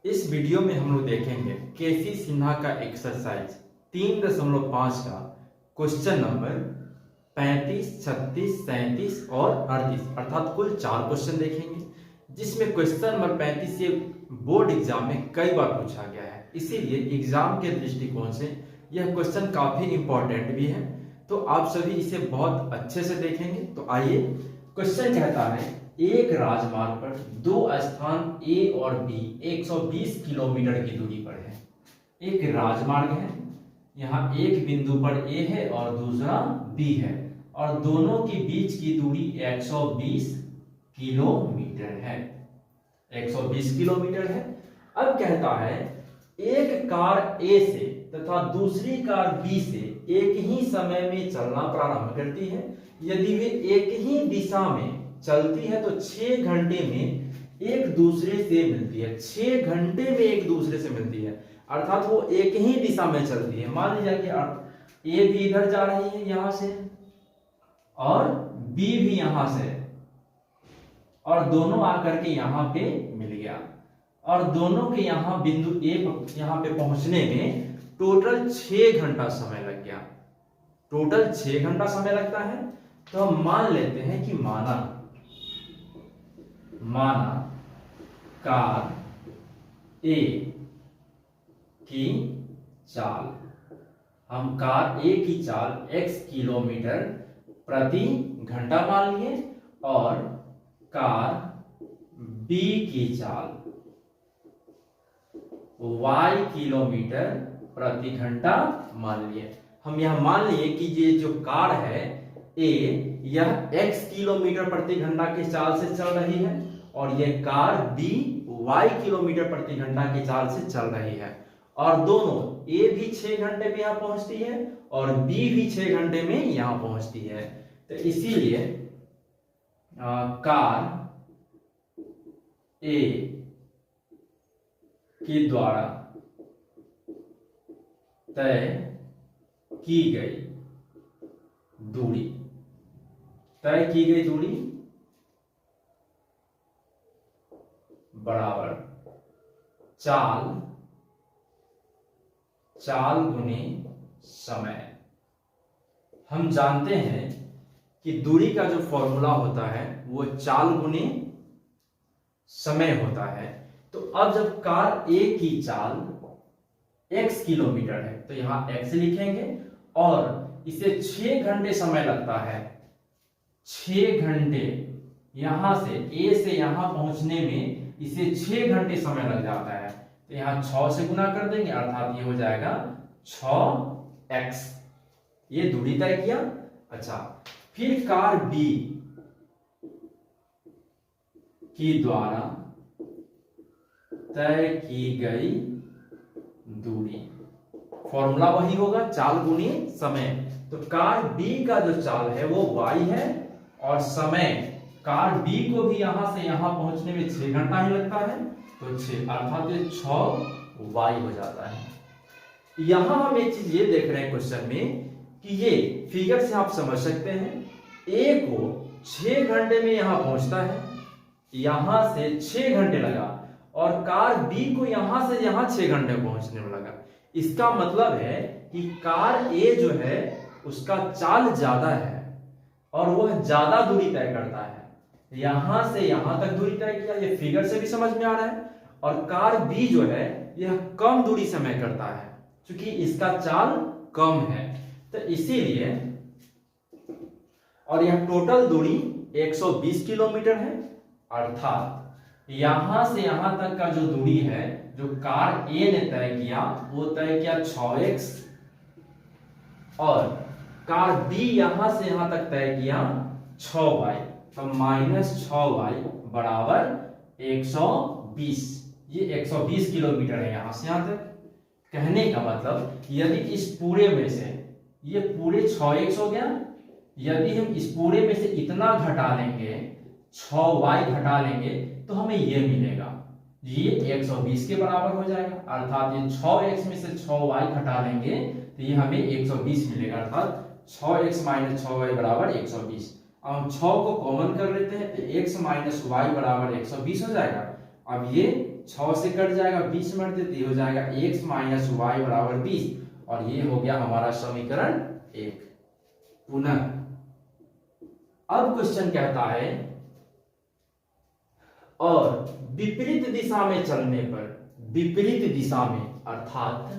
इस वीडियो में हम लोग देखेंगे केसी सिन्हा का एक्सरसाइज 3.5 का क्वेश्चन नंबर 35, 36, 37 और 38 अर्थात कुल 4 क्वेश्चन देखेंगे, जिसमें क्वेश्चन नंबर 35 से बोर्ड एग्जाम में कई बार पूछा गया है। इसीलिए एग्जाम के दृष्टिकोण से यह क्वेश्चन काफी इंपॉर्टेंट भी है, तो आप सभी इसे बहुत अच्छे से देखेंगे। तो आइए, क्वेश्चन कहता है एक राजमार्ग पर दो स्थान ए और बी 120 किलोमीटर की दूरी पर है। एक राजमार्ग है, यहाँ एक बिंदु पर ए है और दूसरा बी है और दोनों के बीच की दूरी 120 किलोमीटर है। 120 किलोमीटर है। अब कहता है एक कार ए से तथा दूसरी कार बी से एक ही समय में चलना प्रारंभ करती है। यदि वे एक ही दिशा में चलती है तो 6 घंटे में एक दूसरे से मिलती है। 6 घंटे में एक दूसरे से मिलती है, अर्थात वो एक ही दिशा में चलती है। मान लीजिए कि ए भी इधर जा रही है यहां से और बी भी यहां से, और दोनों आकर के यहां पे मिल गया और दोनों के यहां बिंदु ए यहां पे पहुंचने में टोटल 6 घंटा समय लग गया। टोटल 6 घंटा समय लगता है। तो हम मान लेते हैं कि माना कार ए की चाल, हम कार ए की चाल x किलोमीटर प्रति घंटा मान लिए और कार बी की चाल y किलोमीटर प्रति घंटा मान लिए। हम यह मान लिए कि ये जो कार है ए यह x किलोमीटर प्रति घंटा की चाल से चल रही है और यह कार बी y किलोमीटर प्रति घंटा की चाल से चल रही है, और दोनों ए भी 6 घंटे में यहां पहुंचती है और बी भी 6 घंटे में यहां पहुंचती है। तो इसीलिए कार ए के द्वारा तय की गई दूरी बराबर चाल गुने समय। हम जानते हैं कि दूरी का जो फॉर्मूला होता है वो चाल गुने समय होता है। तो अब जब कार ए की चाल x किलोमीटर है तो यहां x लिखेंगे और इसे 6 घंटे समय लगता है। 6 घंटे यहां से ए से यहां पहुंचने में इसे 6 घंटे समय लग जाता है, तो यहां 6 से गुना कर देंगे, अर्थात ये हो जाएगा 6x। ये दूरी तय किया। अच्छा, फिर कार बी की द्वारा तय की गई दूरी, फॉर्मूला वही होगा चाल गुनी समय। तो कार बी का जो चाल है वो y है और समय कार बी को भी यहां से यहां पहुंचने में 6 घंटा ही लगता है, तो 6 अर्थात ये 6y हो जाता है। यहां हम एक चीज ये देख रहे हैं क्वेश्चन में कि ये फिगर से आप समझ सकते हैं, ए को 6 घंटे में यहां पहुंचता है, यहां से 6 घंटे लगा और कार बी को यहां से यहां 6 घंटे पहुंचने में लगा। इसका मतलब है कि कार ए जो है उसका चाल ज्यादा है और वह ज्यादा दूरी तय करता है। यहां से यहां तक दूरी तय किया, ये फिगर से भी समझ में आ रहा है। और कार बी जो है यह कम दूरी समय करता है क्योंकि इसका चाल कम है, तो इसीलिए, और यह टोटल दूरी 120 किलोमीटर है, अर्थात यहां से यहां तक का जो दूरी है जो कार ए ने तय किया वो तय किया 6x और कार बी यहां से यहां तक तय किया 6y, तो -6y बराबर 120। ये 120 किलोमीटर है यहां से यहां तक। कहने का मतलब यदि इस पूरे में से ये पूरे 6x हो गया, यदि हम इस पूरे में से इतना घटा लेंगे 6y घटा लेंगे तो हमें ये मिलेगा, ये 120 के बराबर हो जाएगा। अर्थात ये 6x में से 6y घटा लेंगे तो ये हमें 120 मिलेगा, अर्थात 6x - 6y बराबर 120। अब हम 6 को कॉमन कर लेते हैं तो x - y बराबर 120 हो जाएगा। अब ये 6 से कट जाएगा, 20 मिनट देते हो जाएगा x माइनस वाई बराबर 20, और ये हो गया हमारा समीकरण 1। पुनः अब क्वेश्चन कहता है और विपरीत दिशा में चलने पर, विपरीत दिशा में अर्थात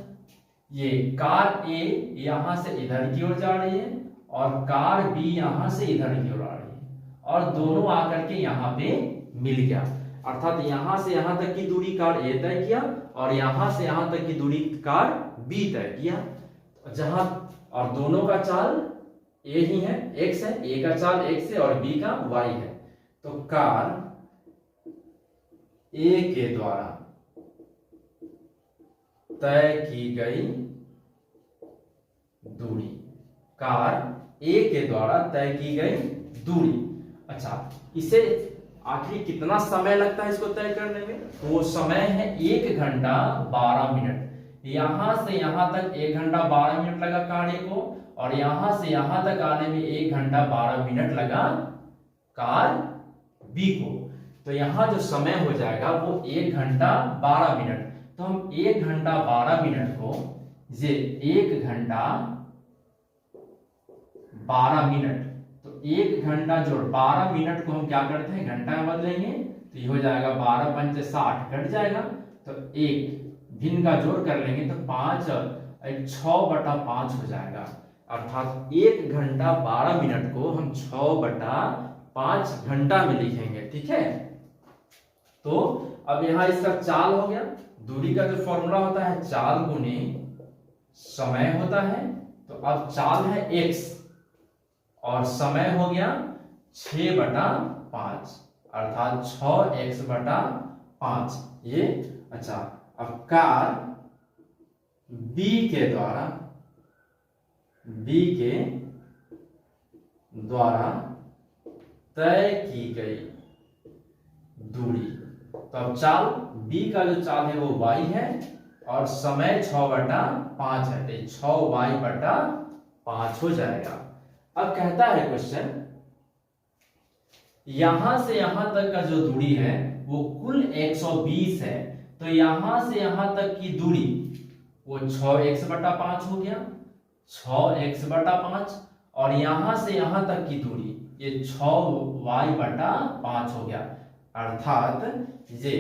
ये कार ए यहां से इधर की ओर जा रही है और कार बी यहां से इधर की ओर आ रही है और दोनों आकर के यहां पे मिल गया, अर्थात यहां से यहां तक की दूरी कार ए तय किया और यहां से यहां तक की दूरी कार बी तय किया, जहां और दोनों का चाल ए ही है, x है, ए का चाल x है और b का y है। तो कार ए के द्वारा तय की गई दूरी, कार ए के द्वारा तय की गई दूरी। अच्छा, इसे आखिर कितना समय लगता है इसको तय करने में? तो वो समय है 1 घंटा 12 मिनट। यहां से यहां तक 1 घंटा 12 मिनट लगा कार ए को, और यहां से यहां तक आने में 1 घंटा 12 मिनट लगा कार बी को। तो यहां जो समय हो जाएगा वो 1 घंटा 12 मिनट। तो हम 1 घंटा 12 मिनट को ये 1 घंटा 12 मिनट, तो 1 घंटा जोड़ 12 मिनट को हम क्या करते हैं घंटा में बदलेंगे, तो ये हो जाएगा 12 पंचे 60 कट जाएगा, तो 1 भिन्न का जोड़ कर लेंगे तो 5 6/5 हो जाएगा, अर्थात 1 घंटा 12 मिनट को हम 6/5 घंटा में लिखेंगे। ठीक है, तो अब यहां इसका चाल हो गया, दूरी का जो फॉर्मूला होता है चाल गुने समय होता है, तो अब चाल है x और समय हो गया 6/5 अर्थात 6x/5 ये। अच्छा, अब कार B के द्वारा तय की गई दूरी, तो अब चाल B का जो चाल है वो y है और समय 6/5 है, तो 6y/5 हो जाएगा। अब कहता है क्वेश्चन, यहां से यहां तक का जो दूरी है वो कुल 120 है, तो यहां से यहां तक की दूरी वो 6x/5 हो गया, 6x/5, और यहां से यहां तक की दूरी ये 6y/5 हो गया, अर्थात ये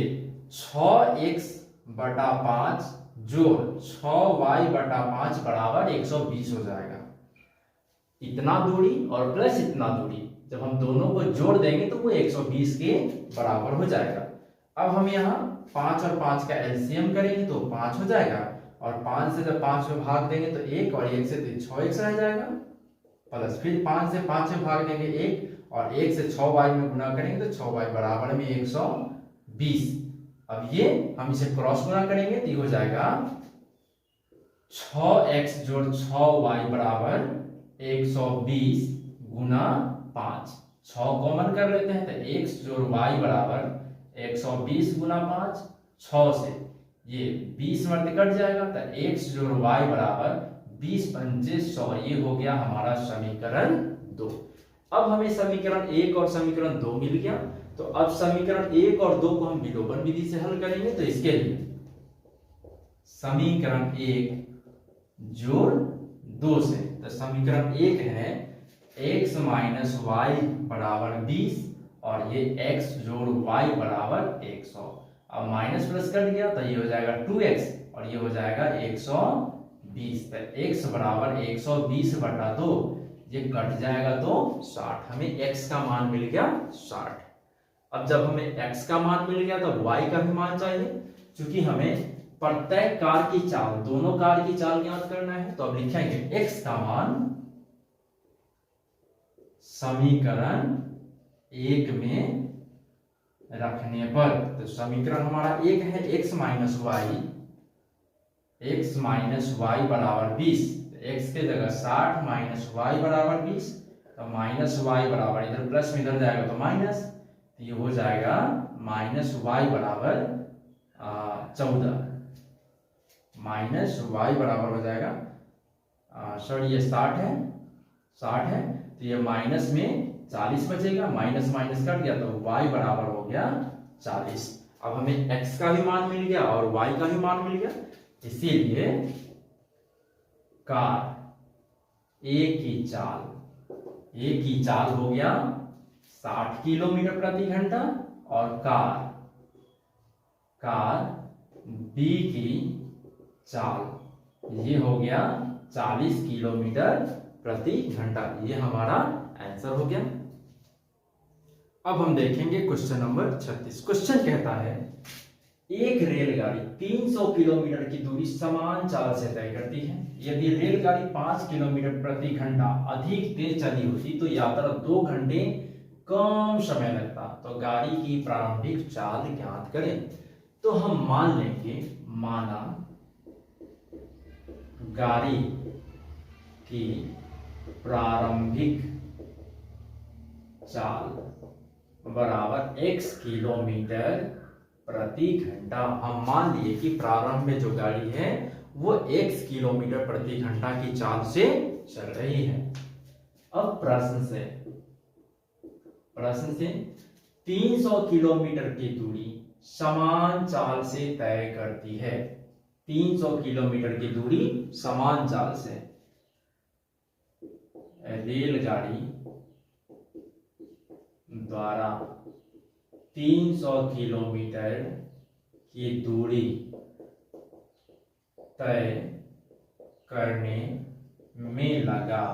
6x/5 जोड़ 6y/5 बराबर 120 हो जाएगा। इतना दूरी और प्लस इतना दूरी जब हम दोनों को जोड़ देंगे तो वो 120 के बराबर हो जाएगा। अब हम यहाँ 5 और 5 का एलसीएम करेंगे तो 5 हो जाएगा, और 5 से जब 5 में भाग देंगे तो 1, और 1 से 6x रह जाएगा, प्लस फिर 5 से 5 में भाग देंगे 1, और 1 से 6y में गुना करेंगे तो 6y बराबर में 120। अब ये हम इसे क्रॉस गुना करेंगे तो ये हो जाएगा 6x जोड़ 6y बराबर 120 गुना 5, 6 कॉमन कर लेते हैं तो x जोड़ y बराबर 120 गुना 5, 6 से ये 20 मर्द कट जाएगा तो x जोड़ y बराबर 20 पंचे 100, ये हो गया हमारा समीकरण 2। अब हमें समीकरण 1 और समीकरण 2 मिल गया, तो अब समीकरण 1 और 2 को हम विलोपन विधि से हल करेंगे। तो इसके लिए समीकरण 1 जोड़ 2 से, तो समीकरण 1 है x माइनस वाई बराबर 20 और ये x जोड़ y बराबर 100। अब माइनस प्लस कट गया तो ये हो जाएगा 2x और ये हो जाएगा 120, तो x बराबर 120/2, ये कट जाएगा तो 60, हमें x का मान मिल गया 60। अब जब हमें x का मान मिल गया तो y का भी मान चाहिए, क्योंकि हमें प्रत्येक कार की चाल, दोनों कार की चाल ज्ञात करना है। तो अब लिखेंगे x का मान समीकरण 1 में रखने पर, तो समीकरण हमारा 1 है x माइनस वाई बराबर 20, x के जगह 60 माइनस वाई बराबर 20, तो माइनस वाई बराबर इधर प्लस में इधर जाएगा तो माइनस, तो ये हो जाएगा माइनस वाई बराबर 14, माइनस वाई बराबर हो जाएगा सॉरी ये 60 है, तो ये माइनस में 40 बचेगा, माइनस माइनस कट गया तो y बराबर हो गया 40। अब हमें x का भी मान मिल गया और y का भी मान मिल गया, इसीलिए कार ए की चाल हो गया 60 किलोमीटर प्रति घंटा और कार बी की चाल ये हो गया 40 किलोमीटर प्रति घंटा। ये हमारा आंसर हो गया। अब हम देखेंगे क्वेश्चन नंबर 36। क्वेश्चन कहता है एक रेलगाड़ी 300 किलोमीटर की दूरी समान चाल से तय करती है। यदि रेलगाड़ी 5 किलोमीटर प्रति घंटा अधिक तेज चली होती तो यात्रा 2 घंटे कम समय लगता। तो गाड़ी की प्रारंभिक चाल ज्ञात करें। तो हम मान लेंगे, माना गाड़ी की प्रारंभिक चाल बराबर x किलोमीटर प्रति घंटा। हम मान लिए कि प्रारंभ में जो गाड़ी है वो x किलोमीटर प्रति घंटा की चाल से चल रही है। अब प्रश्न से 300 किलोमीटर की दूरी समान चाल से तय करती है। 300 किलोमीटर की दूरी समान चाल से, रेलगाड़ी द्वारा 300 किलोमीटर की दूरी तय करने में लगा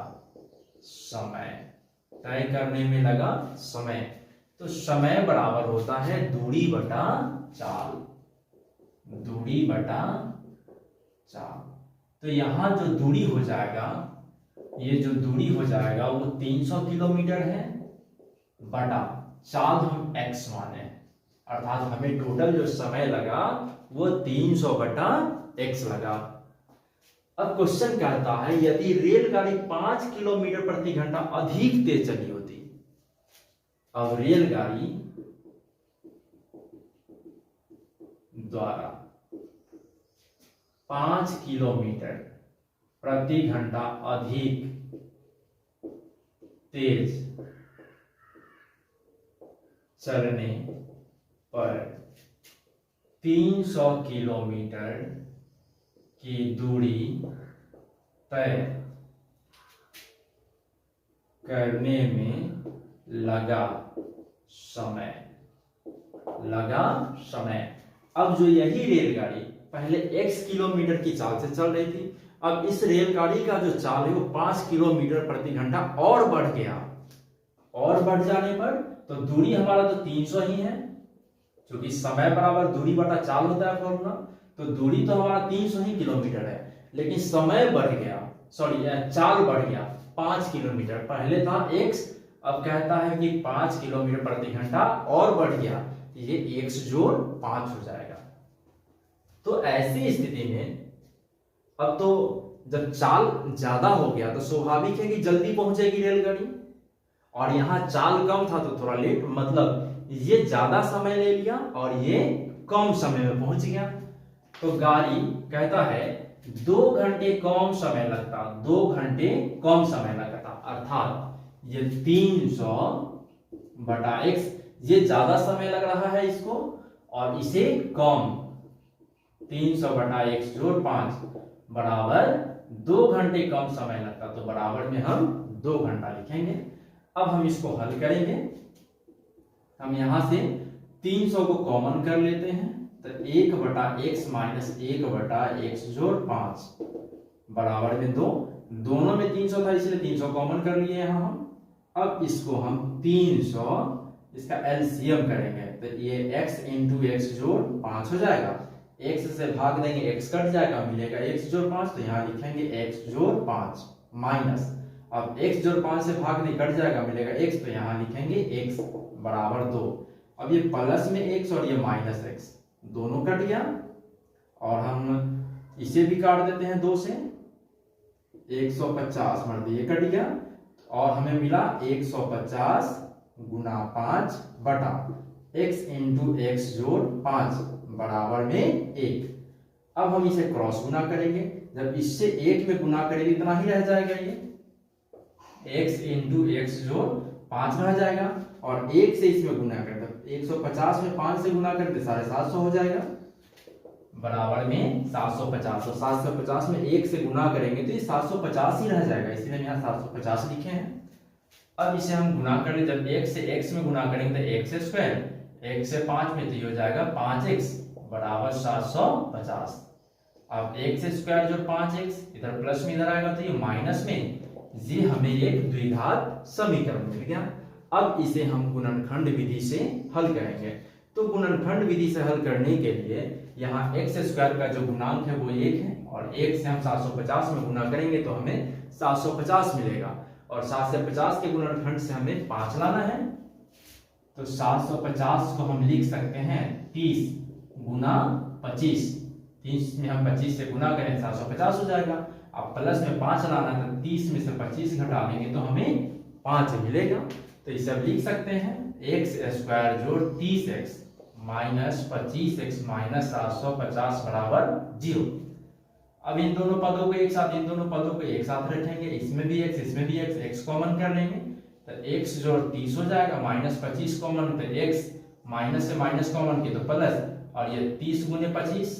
समय, तो समय बराबर होता है दूरी बटा चाल। तो यहां जो दूरी हो जाएगा, ये जो दूरी हो जाएगा वो 300 किलोमीटर है बटा चाल हम x माने, अर्थात हमें टोटल जो समय लगा वो 300 बटा x लगा। अब क्वेश्चन कहता है यदि रेलगाड़ी 5 किलोमीटर प्रति घंटा अधिक तेज चली होती। अब रेलगाड़ी द्वारा 5 किलोमीटर प्रति घंटा अधिक तेज चलने पर 300 किलोमीटर की दूरी तय करने में लगा समय। अब जो यही रेलगाड़ी पहले x किलोमीटर की चाल से चल रही थी, अब इस रेलगाड़ी का जो चाल है वो 5 किलोमीटर प्रति घंटा और बढ़ गया, और बढ़ जाने पर तो दूरी हमारा तो 300 ही है, क्योंकि समय बराबर दूरी बटा चाल होता है फॉर्मूला। तो दूरी तो हमारा 300 ही किलोमीटर है, लेकिन समय बढ़ गया, चाल बढ़ गया 5 किलोमीटर। पहले था x, अब कहता है कि 5 किलोमीटर प्रति घंटा और बढ़ गया, ये x जोड़ 5 हो जाएगा। तो ऐसी स्थिति में अब तो जब चाल ज्यादा हो गया तो स्वाभाविक है कि जल्दी पहुंचेगी रेलगाड़ी, और यहां चाल कम था तो थोड़ा लेट, मतलब ये ज्यादा समय ले लिया और ये कम समय में पहुंच गया। तो गाड़ी कहता है 2 घंटे कम समय लगता, 2 घंटे कम समय लगता, अर्थात ये 300 बटा x, ये ज्यादा समय लग रहा है इसको और इसे कम, 300 बटा x जोड़ 5 बराबर 2 घंटे कम समय लगता, तो बराबर में हम 2 घंटा लिखेंगे। अब हम इसको हल करेंगे। हम यहां से 300 को कॉमन कर लेते हैं, तो 1 बटा x माइनस 1 बटा x जोड़ 5 बराबर में 2। दोनों में 300 था इसलिए 300 कॉमन कर लिए यहां हम। अब इसको हम 300 इसका एलसीएम करेंगे, तो ये x इंटू एक्स जोड़ 5 हो जाएगा। x से भाग देंगे x कट जाएगा, मिलेगा x जोड़ 5, तो यहाँ लिखेंगे x जोड़ 5 माइनस, अब x जोड़ 5 से भाग नहीं कट जाएगा, मिलेगा x, तो यहाँ लिखेंगे x बराबर 2। अब ये प्लस में x और ये माइनस x दोनों कट गया, और हम इसे भी काट देते हैं 2 से, 150 मर्द ये कट गया, और हमें मिला 150 गुना 5 बटा x इंटू एक्स जोड़ 5 बराबर में 1। अब हम इसे क्रॉस गुना करेंगे, जब इससे 1 में गुना करेंगे इतना ही रह जाएगा, ये x इंटू एक्स जोड़ 5 रह जाएगा, और 1 से इसमें गुना करें तो 150 में 5 से गुना करते 750 हो जाएगा, बराबर में 750। और 750 में 1 से गुना करेंगे तो ये 750 ही रह जाएगा, इसलिए हम यहाँ 750 लिखे हैं। अब इसे हम गुना करें, जब 1 से x में गुना करेंगे तो x स्क्वायर, 1 से 5 में तो ये हो जाएगा 5x बराबर 750। अब x स्क्वायर जो 5x इधर प्लस में इधर आएगा तो ये माइनस में, ये हमें एक द्विघात समीकरण मिल गया। अब इसे हम गुणनखंड विधि से हल करेंगे। तो गुणनखंड विधि से हल करने के लिए यहाँ x स्क्वायर का जो गुणांक है वो 1 है, और 1 से हम 750 में गुना करेंगे तो हमें 750 मिलेगा, और 7 से 50 के गुणनखंड से हमें 5 लाना है। तो 750 को हम लिख सकते हैं 30 गुना 25, 30 में हम 25 से गुना करें 750 हो जाएगा। अब प्लस में 5 लाना है तो 30 में से 25 घटा देंगे तो हमें 5 मिलेगा। तो इसे अब लिख सकते हैं x स्क्वायर जोड़ 30x माइनस 25x माइनस 750 बराबर 0। अब इन दोनों पदों को एक साथ, इन दोनों पदों को एक साथ रखेंगे, इसमें भी x इसमें भी x कॉमन कर लेंगे तो x जोड़ 30 हो जाएगा, माइनस 25 कॉमन तो x, माइनस से माइनस कॉमन किया तो प्लस, और ये 30 गुने 25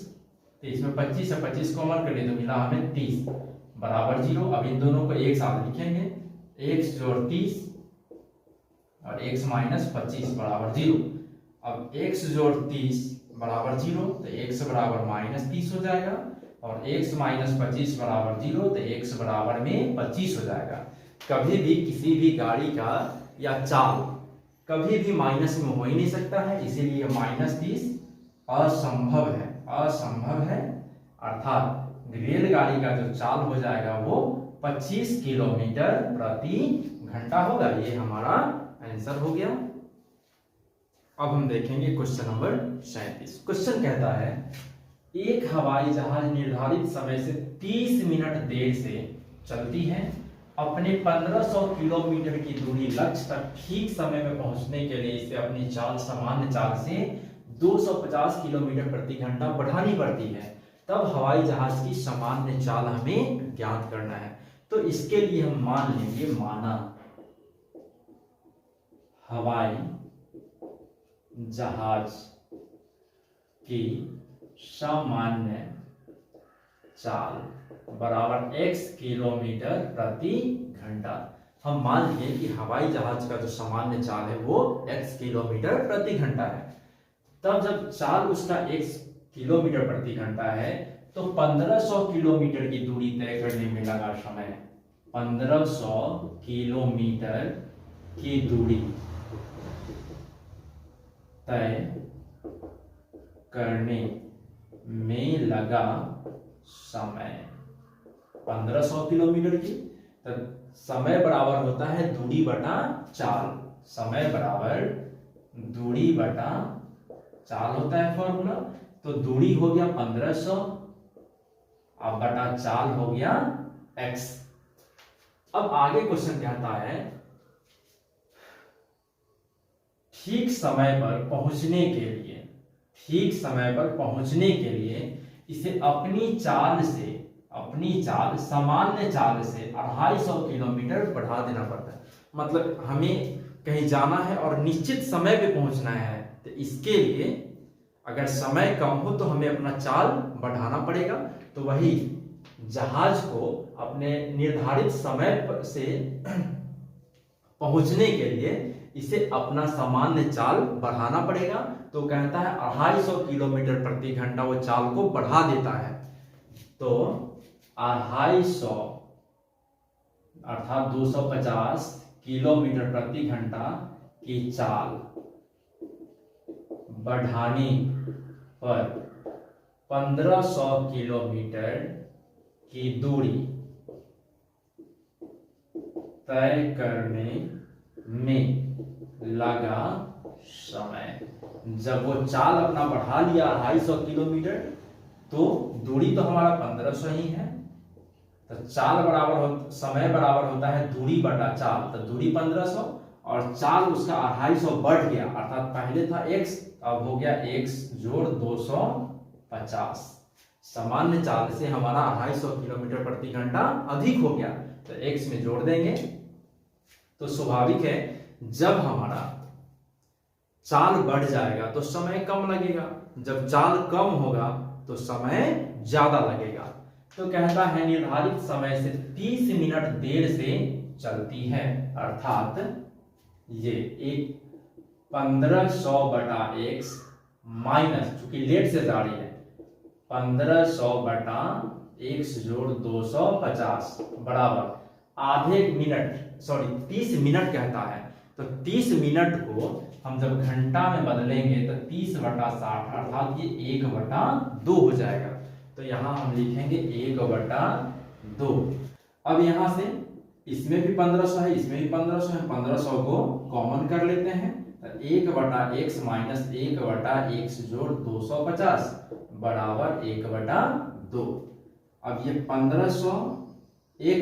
तो इसमें 25 से 25 कॉमन कर लिए तो मिला हमें 30 बराबर 0। अब इन दोनों को एक साथ लिखेंगे, x जोड़ 30 और x माइनस 25 बराबर 0। अब x जोड़ 30 बराबर 0 तो x बराबर माइनस 30 हो जाएगा, और x माइनस 25 बराबर 0 तो x बराबर में 25 हो जाएगा। कभी भी किसी भी गाड़ी का या चाल कभी भी माइनस में हो ही नहीं सकता है, इसीलिए माइनस 30 असंभव है, असंभव है। अर्थात रेलगाड़ी का जो चाल हो जाएगा वो 25 किलोमीटर प्रति घंटा होगा। ये हमारा आंसर हो गया। अब हम देखेंगे क्वेश्चन नंबर 37। क्वेश्चन कहता है एक हवाई जहाज निर्धारित समय से 30 मिनट देर से चलती है, अपने 1500 किलोमीटर की दूरी लक्ष्य तक ठीक समय में पहुंचने के लिए इसे अपनी चाल सामान्य चाल से 250 किलोमीटर प्रति घंटा बढ़ानी पड़ती है, तब हवाई जहाज की सामान्य चाल हमें ज्ञात करना है। तो इसके लिए हम मान लेंगे, माना हवाई जहाज की सामान्य चाल बराबर x किलोमीटर प्रति घंटा। हम मान लिए कि हवाई जहाज का जो सामान्य चाल है वो x किलोमीटर प्रति घंटा है। तब जब चाल उसका x किलोमीटर प्रति घंटा है तो 1500 किलोमीटर की दूरी तय करने में लगा समय, 1500 किलोमीटर की दूरी तय करने में लगा समय 1500 किलोमीटर की, तो समय बराबर होता है दूरी बटा चाल, समय बराबर दूरी बटा चाल होता है फॉर्मूला। तो दूरी हो गया 1500 अब बटा चाल हो गया x। अब आगे क्वेश्चन कहता है ठीक समय पर पहुंचने के लिए, ठीक समय पर पहुंचने के लिए इसे अपनी चाल से, अपनी चाल सामान्य चाल से 250 किलोमीटर बढ़ा देना पड़ता है। मतलब हमें कहीं जाना है और निश्चित समय पे पहुंचना है, तो इसके लिए अगर समय कम हो तो हमें अपना चाल बढ़ाना पड़ेगा। तो वही जहाज को अपने निर्धारित समय से पहुंचने के लिए इसे अपना सामान्य चाल बढ़ाना पड़ेगा। तो कहता है 250 किलोमीटर प्रति घंटा वो चाल को बढ़ा देता है। तो 250 अर्थात 250 किलोमीटर प्रति घंटा की चाल बढ़ाने पर 1500 किलोमीटर की दूरी तय करने में लगा समय। जब वो चाल अपना बढ़ा लिया 250 किलोमीटर तो दूरी तो हमारा 1500 ही है, तो चाल बराबर समय बराबर होता है दूरी बटा चाल, तो दूरी 1500 और चाल उसका 250 बढ़ गया, अर्थात पहले था x अब हो गया x जोड़ 250। सामान्य चाल से हमारा 250 किलोमीटर प्रति घंटा अधिक हो गया, तो x में जोड़ देंगे। तो स्वाभाविक है जब हमारा चाल बढ़ जाएगा तो समय कम लगेगा, जब चाल कम होगा तो समय ज्यादा लगेगा। तो कहता है निर्धारित समय से 30 मिनट देर से चलती है, अर्थात ये एक 1500 बटा x माइनस, चूंकि लेट से जारी है, 1500 बटा x जोड़ 250 बराबर आधे मिनट, सॉरी 30 मिनट कहता है। तो 30 मिनट को हम जब घंटा में बदलेंगे तो 30 बटा 60 अर्थात ये 1/2 हो जाएगा। तो यहां हम लिखेंगे 1/2। अब यहां से इसमें भी 1500 है, इसमें भी 1500 है, 1500 को कॉमन कर लेते हैं। तो 1/x माइनस 1/x जोड़ 250 बराबर 1/2। अब ये 1500 x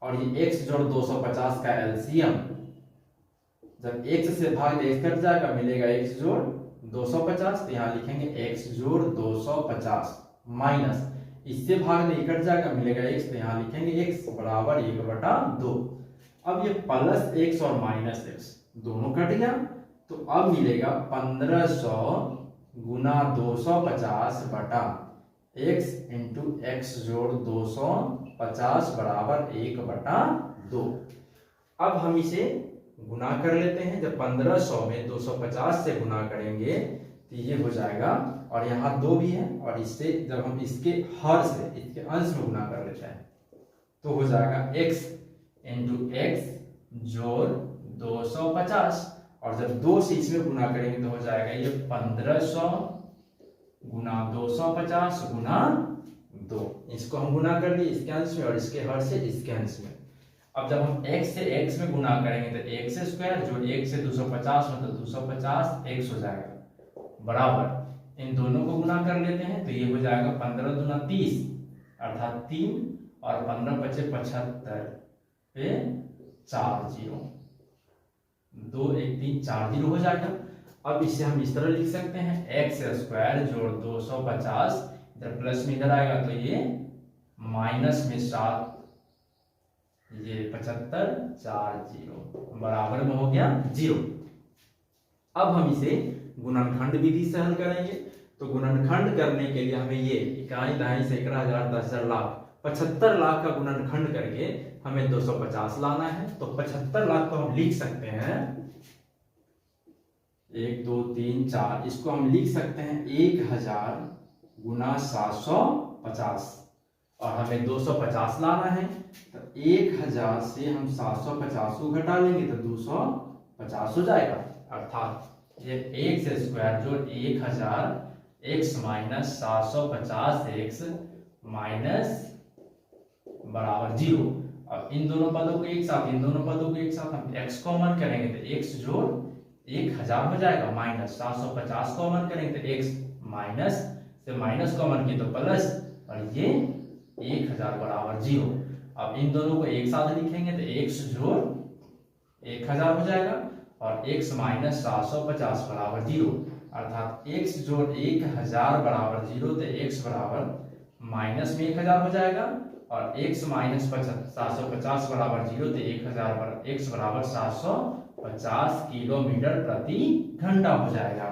और ये x जोड़ 250 का एलसीएम, जब x से भाग दे x कट जाएगा, मिलेगा x जोड़ 250। तो यहाँ लिखेंगे x जोड़ 250 माइनस, इससे भाग दे कट जाएगा, मिलेगा x। तो यहाँ लिखेंगे x बराबर 1/2। अब ये प्लस x और माइनस x दोनों कट गया, तो अब मिलेगा 1500 गुना 250 बटा x इंटू x जोड़ 250 बराबर 1/2। अब हम इसे गुना कर लेते हैं। जब 1500 में 250 से गुना करेंगे तो ये हो जाएगा, और यहाँ 2 भी है, और इससे जब हम इसके हर से इसके अंश में गुना कर लेते हैं तो हो जाएगा x इंटू एक्स जोड़ 250, और जब 2 से इसमें गुना करेंगे तो हो जाएगा ये 1500 गुना 250 गुना 2। इसको हम गुना कर लिए इसके अंश में और इसके हर से इसके अंश में। अब जब हम x से x में गुना करेंगे तो x स्क्वायर जो 1 से 250 मतलब 250 x हो जाएगा बराबर, इन दोनों को गुना कर लेते हैं तो ये हो जाएगा 15 दूना 30 अर्थात 3 और 15 बचे 75 पे 4 0, 2 1 3 4 0 हो जाएगा। अब इसे हम इस तरह लिख सकते हैं x स्क्वायर जोड़ 250, इधर प्लस में इधर आएगा तो ये माइनस में 7, ये 75 4 0 बराबर में हो गया 0। अब हम इसे गुणनखंड विधि से हल करेंगे। तो गुणनखंड करने के लिए हमें ये इकाई दहाई सैकड़ा हजार 10,000 लाख 75 लाख का गुणनखंड करके हमें 250 लाना है। तो 75 लाख को हम लिख सकते हैं 1 2 3 4, इसको हम लिख सकते हैं 1000 गुना 750, और हमें 250 लाना है। तो 1000 से हम 750 को घटा लेंगे तो 250 हो जाएगा, अर्थात ये x स्क्वायर जो 1000 x माइनस 750 x माइनस बराबर 0। अब इन दोनों पदों को एक साथ, इन दोनों पदों को एक साथ हम x कॉमन करेंगे तो x जोड़ 1000 हो जाएगा, माइनस 750 कॉमन करेंगे तो x माइनस से माइनस कॉमन किए तो प्लस, और ये 1000 बराबर 0। अब इन दोनों को एक साथ लिखेंगे तो x जोड़ 1000 हो जाएगा और x माइनस 750 बराबर 0, अर्थात x जोड़ 1000 बराबर 0। तो x बराबर माइनस में 1000 हो जाएगा और x माइनस 750 बराबर 0। तो 1000 x बराबर 750 किलोमीटर प्रति घंटा हो जाएगा।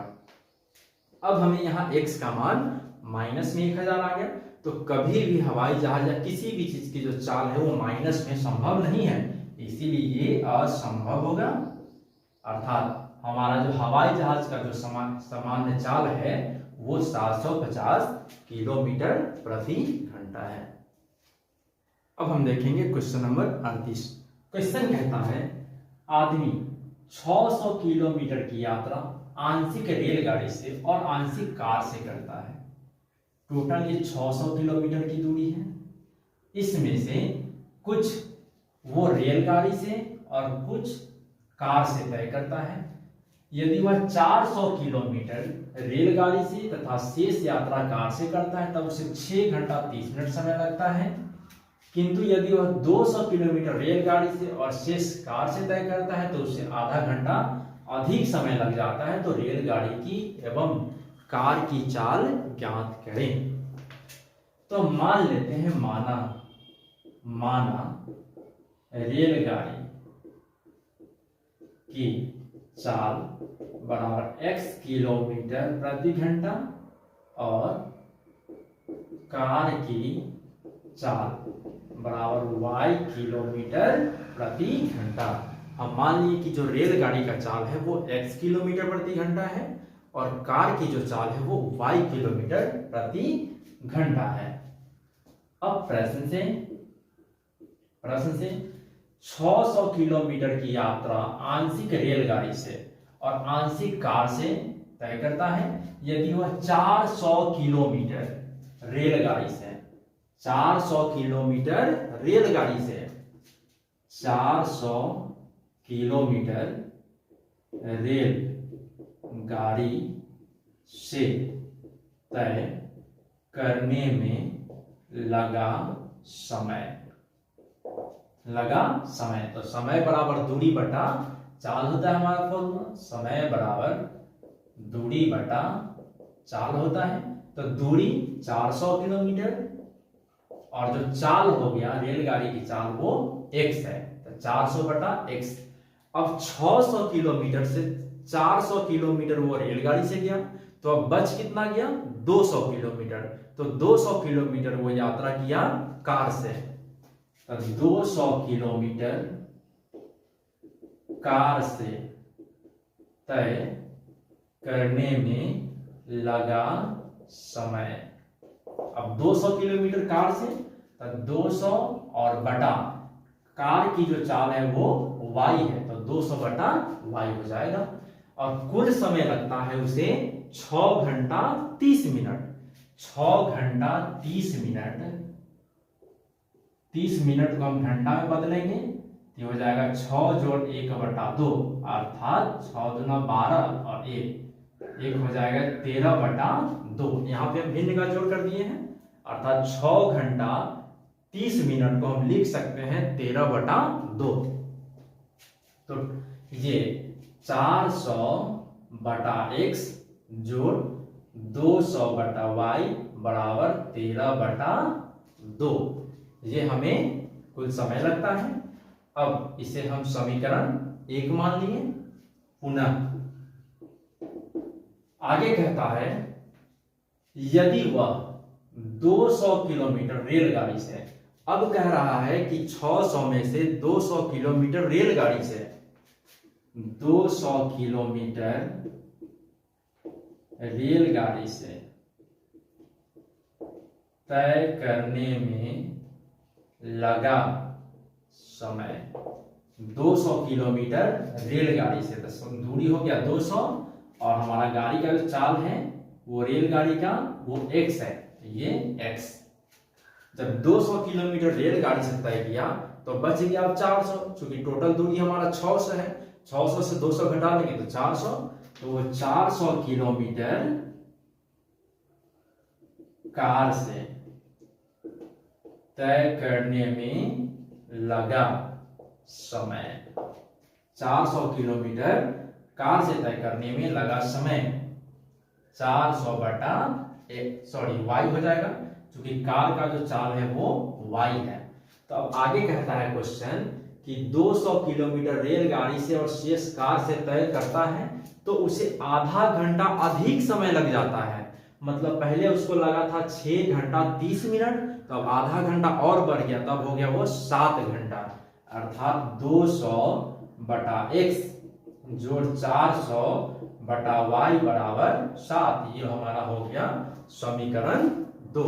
अब हमें यहाँ x का मान माइनस में 1000 आ गया। तो कभी भी हवाई जहाज या किसी भी चीज की जो चाल है वो माइनस में संभव नहीं है, इसीलिए ये असंभव होगा। अर्थात हमारा जो हवाई जहाज का जो सामान्य चाल है वो 750 किलोमीटर प्रति घंटा है। अब हम देखेंगे क्वेश्चन नंबर 38। क्वेश्चन कहता है आदमी 600 किलोमीटर की यात्रा आंशिक रेलगाड़ी से और आंशिक कार से करता है। टोटल ये 600 किलोमीटर की दूरी है। इसमें से कुछ वो रेलगाड़ी से और कुछ कार से तय करता है। यदि वह 400 किलोमीटर रेलगाड़ी से तथा शेष यात्रा कार से करता है तब उसे 6 घंटा 30 मिनट समय लगता है। किंतु यदि वह 200 किलोमीटर रेलगाड़ी से और शेष कार से तय करता है तो उसे आधा घंटा अधिक समय लग जाता है। तो रेलगाड़ी की एवं कार की चाल ज्ञात करें। तो मान लेते हैं माना रेलगाड़ी की चाल बराबर x किलोमीटर प्रति घंटा और कार की चाल बराबर y किलोमीटर प्रति घंटा। अब मान लीजिए कि जो रेलगाड़ी का चाल है वो x किलोमीटर प्रति घंटा है और कार की जो चाल है वो y किलोमीटर प्रति घंटा है। अब प्रश्न से 600 किलोमीटर की यात्रा आंशिक रेलगाड़ी से और आंशिक कार से तय करता है यदि वह 400 किलोमीटर रेलगाड़ी से 400 किलोमीटर रेलगाड़ी से 400 किलोमीटर रेलगाड़ी से तय करने में लगा समय तो समय बराबर दूरी बटा चाल होता है हमारा फॉर्मूला। समय बराबर दूरी बटा चाल होता है। तो दूरी 400 किलोमीटर और जो चाल हो गया रेलगाड़ी की चाल वो x है, तो 400 बटा x। अब 600 किलोमीटर से 400 किलोमीटर वो रेलगाड़ी से गया, तो अब बच कितना गया 200 किलोमीटर। तो 200 किलोमीटर वो यात्रा किया कार से, तो 200 किलोमीटर कार से तय करने में लगा समय। अब 200 किलोमीटर कार से, तो 200 और बटा कार की जो चाल है वो y है, तो 200 बटा y हो जाएगा। और कुल समय लगता है उसे 6 घंटा 30 मिनट। 6 घंटा 30 मिनट, 30 मिनट को हम घंटा में बदलेंगे तो हो जाएगा 6 जोड़ 1 बटा 2 अर्थात 6 दूना 12 और 1 हो जाएगा 13 बटा 2। यहाँ पे हम भिन्न का जोड़ कर दिए हैं अर्थात 6 घंटा 30 मिनट को हम लिख सकते हैं 13 बटा 2। तो ये 400 बटा x जोड़ 200 बटा y बराबर 13 बटा 2, ये हमें कुल समय लगता है। अब इसे हम समीकरण 1 मान लिए। पुनः आगे कहता है यदि वह 200 किलोमीटर रेलगाड़ी से, अब कह रहा है कि 600 में से 200 किलोमीटर रेलगाड़ी से 200 किलोमीटर रेलगाड़ी से तय करने में लगा समय। 200 किलोमीटर रेलगाड़ी से, तो दूरी हो गया 200 और हमारा गाड़ी का जो चाल है वो रेलगाड़ी का वो x है, ये x। जब 200 किलोमीटर रेलगाड़ी से तय किया तो बच गया अब 400, क्योंकि टोटल दूरी हमारा 600 है। 600 से 200 घटा देंगे तो 400, तो वो 400 किलोमीटर कार से तय करने में लगा समय। 400 किलोमीटर कार से तय करने में लगा समय 400 बटा y हो जाएगा, क्योंकि कार का जो चाल है वो y है। तो अब आगे कहता है क्वेश्चन कि 200 किलोमीटर रेलगाड़ी से और शेष कार से तय करता है तो उसे आधा घंटा अधिक समय लग जाता है। मतलब पहले उसको लगा था 6 घंटा 30 मिनट, तो अब आधा घंटा और बढ़ गया, तब हो गया वो 7 घंटा अर्थात 200 बटा x जोड़ 400 बटा y बराबर 7। ये हमारा हो गया समीकरण 2।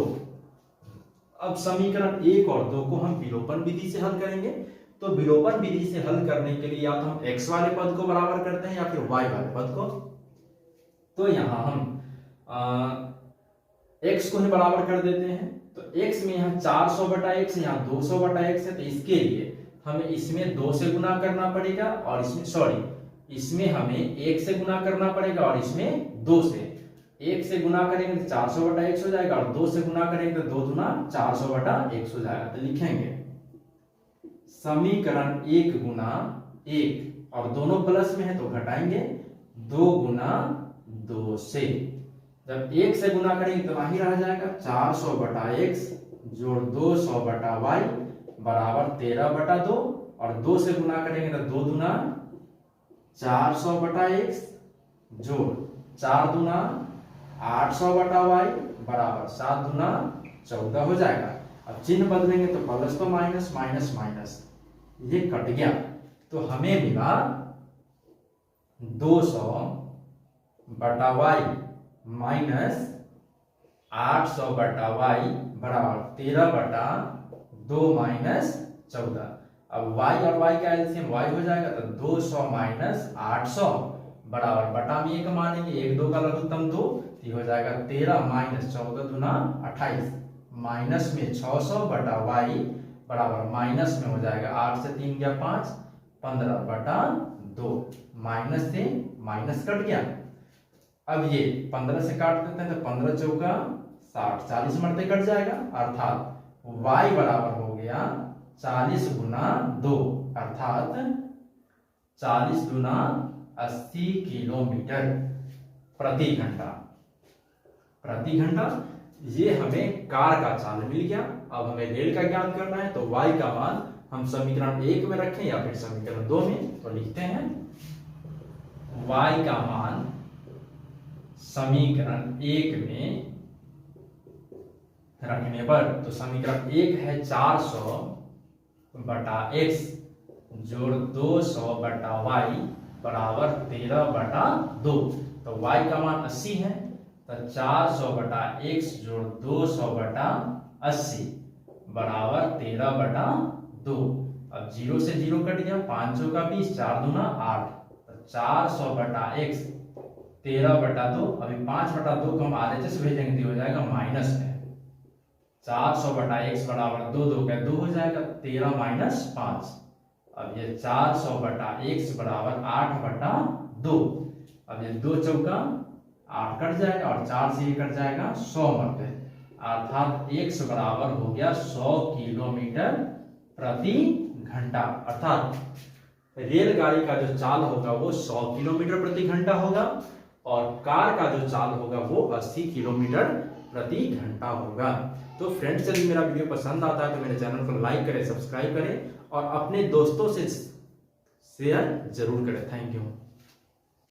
अब समीकरण 1 और 2 को हम विलोपन विधि से हल करेंगे। तो विलोपन विधि से हल करने के लिए या तो हम x वाले पद को बराबर करते हैं या फिर y वाले पद को। तो यहां हम x को ही बराबर कर देते हैं। तो x में यहाँ 400 बटा x, यहाँ 200 बटा x है, तो इसके लिए हमें इसमें 2 से गुना करना पड़ेगा और इसमें हमें 1 से गुना करना पड़ेगा और इसमें 2 से। 1 से गुना करेंगे तो 400 बटा x हो जाएगा और 2 से गुना करेंगे तो 2 दूना 400 बटा x हो जाएगा। तो लिखेंगे समीकरण 1 गुना 1 और दोनों प्लस में है तो घटाएंगे 2 गुना 2 से। जब 1 से गुना करेंगे तो वही रह जाएगा 400 बटा x जोड़ 200 बटा y बराबर 13 बटा 2 और 2 से गुना करेंगे तो 2 दूना 400/x जोड़ 4 दूना 800/y बराबर 7 दूना 14 हो जाएगा। अब चिन्ह बदलेंगे तो प्लस तो माइनस, माइनस माइनस ये कट गया, तो हमें मिला 200/y माइनस 800/y बराबर 13/2 माइनस 14। अब y और y का एलसीएम y हो जाएगा, तो 200 माइनस 800 बराबर बटा में एक मानेंगे, 1 2 का लघुत्तम 2, ये हो जाएगा 13 माइनस 14 दूना 28 माइनस में 600/y बराबर माइनस में हो जाएगा 8 से 3 गया 5 15/2 माइनस से माइनस कट गया। अब ये 15 से काट देते हैं तो 15 चौका 60 40 मरते कट जाएगा, अर्थात y बराबर हो गया 40 गुना 2 अर्थात 40 गुना 80 किलोमीटर प्रति घंटा। ये हमें कार का चाल मिल गया। अब हमें रेल का ज्ञान करना है, तो y का मान हम समीकरण 1 में रखें या फिर समीकरण 2 में, तो लिखते हैं y का मान समीकरण 1 में रखने पर, तो समीकरण 1 है 400/x जोड़ 200/y बराबर 13/2, तो y का मान 80 है, तो 400/x जोड़ 200/80 बराबर 13/2। अब 0 से 0 कट गया, 5 का 20 4 दूना 8, तो 400/x 13/2, अभी 5/2 को हम RHS भेजेंगे तो हो जाएगा माइनस में, 400/x बराबर 2 2 का 2 हो जाएगा 13 माइनस 5। अब ये 400/x बराबर 8/2, अब ये 2 चौका 8 कट जाएगा और 4 से ये कट जाएगा 100 मरते, अर्थात x बराबर हो गया 100 किलोमीटर प्रति घंटा। अर्थात रेलगाड़ी का जो चाल होगा वो 100 किलोमीटर प्रति घंटा होगा और कार का जो चाल होगा वो 80 किलोमीटर प्रति घंटा होगा। तो फ्रेंड्स, यदि मेरा वीडियो पसंद आता है तो मेरे चैनल को लाइक करें, सब्सक्राइब करें और अपने दोस्तों से शेयर जरूर करें। Thank you.